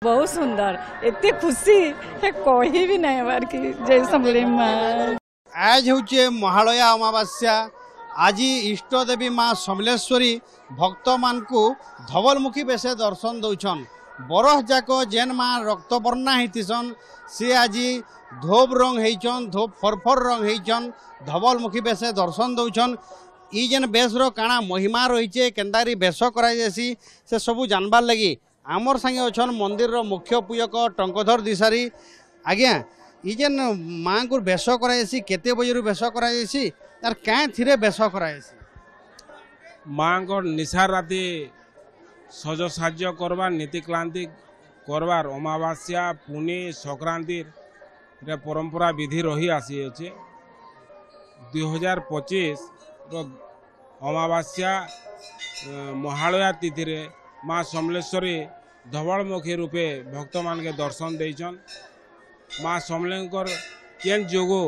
बहुत सुंदर एते खुशी है कही भी नहीं बार की जय समले माँ। आज हूँ महालया अमावास्या आज इष्ट देवी माँ समलेश्वरी भक्त मान को धवलमुखी बेसे दर्शन दौन बरह जाक जेन माँ रक्तवर्णा होतीसन सी आज धोब रंग होचन धोब फरफर रंग होचन धवलमुखी बेसे दर्शन दौन ई जेन बेसर काଣା महिमा रही केन्दारी बेस करासी से सबू जानबार लगी आमर संगे अच्छन मंदिर मुख्य पूजक टंकधर दिशारी आज्ञा ई जेन माँ को बेस करासी केते बजे बेस करासी तार क्या थी बेस करासी माँ को निशा राति सज साज्य करवार नीतिक्लांति करवार अमावास्या पुनी संक्रांति परंपरा विधि रही आसी अच्छे 2025 अमावास्या महालया तिथि रे माँ समलेश्वरी धवलमुखी रूपे भक्त मान के दर्शन देचन माँ समलेकर केन जोगो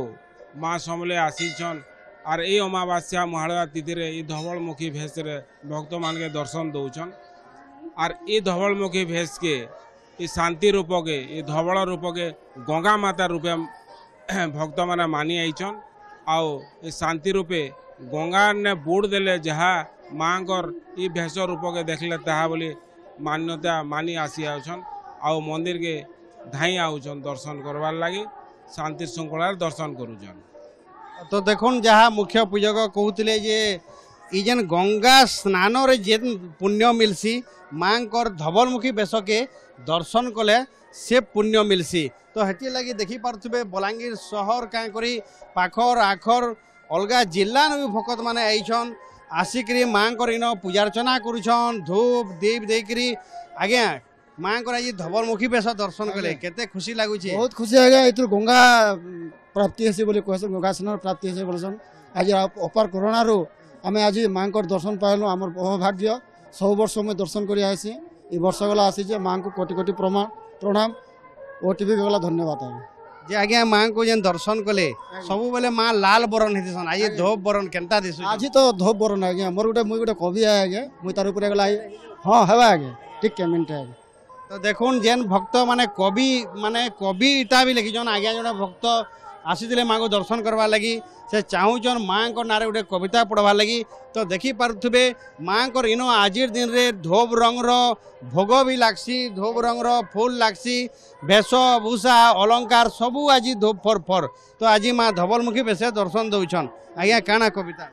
माँ समले आसीचन और ये अमावास्या महालया तिथि रे ये धवलमुखी भेष रे भक्त मान के दर्शन दौचन और ये धवलमुखी भेष के ये शांति रूप के ये धवल रूप के गंगा माता रूपे भक्त माने मानी आईचन आओ ये शांति रूपे गंगा ने बुड़ देले जहाँ माँ ये भेष रूप के देखले ताहा बोली मान्यता मानी आसी आउछन आओ मंदिर के धाई आउछन दर्शन करवार लगी शांति श्रृंखलार दर्शन करुछन। तो देखुन जहाँ मुख्य पूजक कहते जे ई जेन गंगा स्नान रे जेन पुण्य मिलसी माँ धवलमुखी बेश के दर्शन कले से पुण्य मिलसी तो हेती लगी देखी पारे बलांगीर सहर क्या करी पाखर आखर अलगा जिला भी भकत माने आईछन आसिकी माँ इन पूजार्चना करुछन धूप दीप देकरी आज्ञा माँ को आज धवलमुखी बेश दर्शन कले केते खुशी लगुच बहुत खुशी आज्ञा ये गंगा प्राप्ति है बोले कहसन गंगा स्नान प्राप्ति है बोलसन आज अपार कोरोना रो आम आज माँ को दर्शन पाइलु आम भाग्य सब वर्ष में दर्शन कर आसी ये वर्ष गला आसी माँ को कोटि कोटि प्रणाम ओटीवी गला धन्यवाद जे आज्ञा माँ को जेन दर्शन कले सब बेले माँ लाल बरन हेतिसन आज धोप बरन केनता दिसु आज तो धोप बरन आज्ञा मोर गोटे कवि है आज्ञा मुई तार ऊपर गला हाँ हेबा आज्ञा ठीक कमेंट है तो देखुन जेन भक्त माने कविता भी लिखिछन आज्ञा जोड़े भक्त आसी माँ को दर्शन करवा लगी से चाहून माँ को नारे गोटे कविता पढ़वा लगी तो देखी पारे माँ को इन आज दिन रे धोब रंग भोग भी लागसी धोब रंग फूल लागसी भेष भूषा अलंकार सबू आज धोब फर फर तो आज माँ धवलमुखी बेश दर्शन दौन आज्ञा काना कविता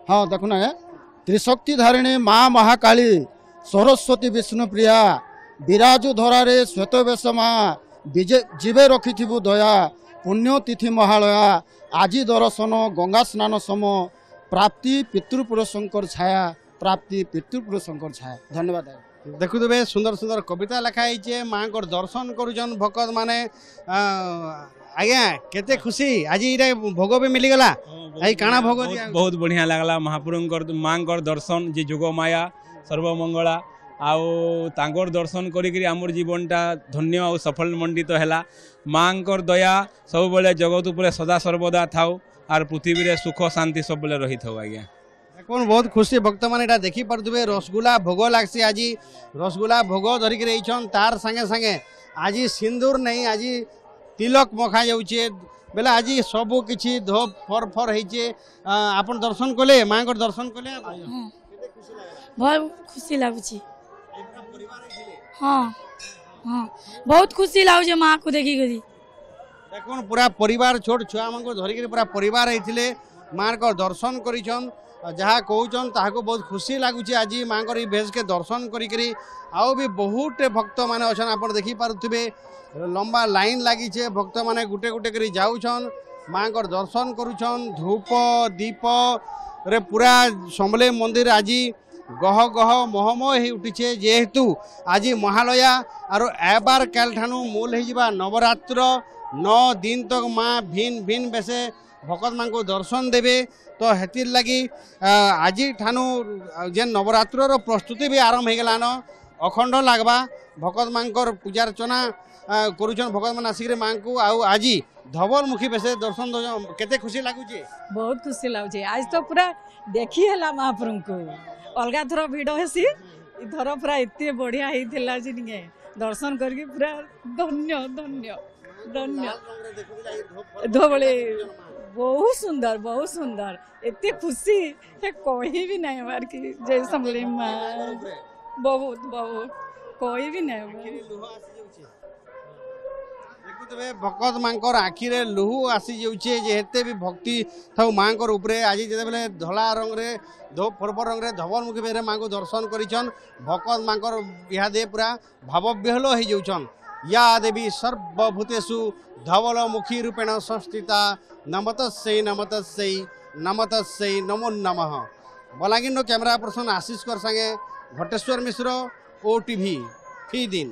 हाँ देखुन आज्ञा त्रिशक्ति धारिणी माँ महाकाली सरस्वती विष्णुप्रिया विराजु धरारे श्वेत बेश माँ जीवे रखिथिबु दया पुण्यतिथि महालया आजी दर्शन गंगा स्नान सम प्राप्ति पितृपुरुषंकर छाया प्राप्ति पितृपुरुषंकर छाया धन्यवाद देखुवे सुंदर सुंदर कविता लिखाई माँ को दर्शन करुचन भक्त माने आज्ञा केते खुशी आज ये भोग भी मिलीगला आई काना भोग बहुत बढ़िया लगला महाप्रभु माँ दर्शन जे जोग माया सर्वमंगला आउ तांकर दर्शन करी आमर जीवनटा धन्य और सफल मंडित है माँ दया सब बेले जगत उपर सदा सर्वदा थाउ आर पृथ्वी रे सुख शांति सब बेले रही था आज्ञा कौन बहुत खुशी भक्त मैंने देखी पारे रसगुल्ला भोग लागसी आज रसगुल्ला भोग धरिकी तार संगे संगे आज सिंदूर नहीं आज तिलक मखा जाऊे बेले आज सब किसी धोप फर फर होचे आपन दर्शन कले माँ को दर्शन कले बहुत खुशी लगुच हाँ हाँ बहुत खुशी लगुच माँ को देखी करी देखो पूरा परिवार छोट छुआ मान को धरिकी पूरा परिवार होते माँ को दर्शन करिछन जहाँ कहन ताको बहुत खुशी लगुच आज माँ को भेष के दर्शन करी आउ भी बहुत भक्त माने अच्छन आप देखी पारे लंबा लाइन लगी भक्त माने गुटे गुटे करी जाऊछन माँ को दर्शन करुछन धूप दीप रे पूरा समले मंदिर आज गह गह मोहमय उठीचे जेहेतु आज महालया और एबार काल ठानु मूल हो नवरात्र 9 दिन तक माँ भिन्न भिन्न बेसे भगत माँ को दर्शन देवे तो हेतिर लगी आज ठानु जेन नवरात्र प्रस्तुति भी आरंभ हो गलान अखंड लगवा भगत माँ पूजार्चना करुछन भगत मान आसिक माँ को आज धवलमुखी बेसे दर्शन दो केते खुशी लगुचे बहुत खुशी लगुचे आज तो पूरा देखी है महाप्रभु को अलग थर भिड़ हेसी थर पूरा एत बढ़िया होता दर्शन करके पूरा धन्य धन्य धन्य धोबले बहुत सुंदर एते खुशी है कही भी नहीं बार की जय समले माँ बहुत बहुत कही भी नहीं देखुवे भगत मांकर आखिरे लुहु आसी जाऊे जेते भी भक्ति था मांकर उपरे आज जिते धला रंग रे पर्व रंग रे धवल मुखी बेरे माँ को दर्शन करिछन भगत मांकर इहादे पूरा भाव विहल हो जाउछन या देवी सर्वभूतेषु धवल मुखी रूपेण संस्थिता नमतस्यै नमतस्यै नमतस्यै नमो नमः। बलांगीर कैमरा पर्सन आशीष कर संगे घटेश्वर मिश्र OTV फी दिन।